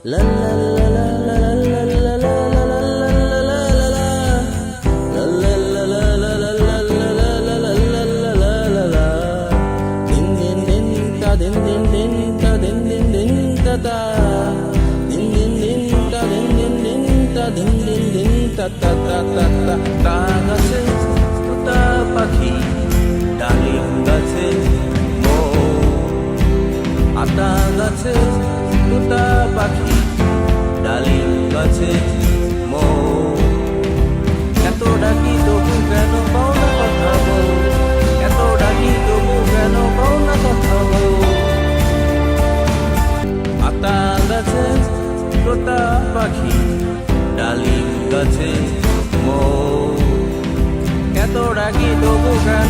La la la la la la la la la la la la. La la la la la la la la la la la la. Din din din ta din din din ta din din din ta ta. Din din din ta din din din ta din din din ta ta ta ta ta. গাছে তোতা পাখি ডালিম গাছে আতা গাছে তোতা পাখি ডালিম গাছে এত ডাকি তবু কেন পাও না কথা বল, এত ডাকি তবু কেন পাও না কথা বল। আতা গাছে তোতা পাখি ডালিম গাছে এত ডাকি তবু কেন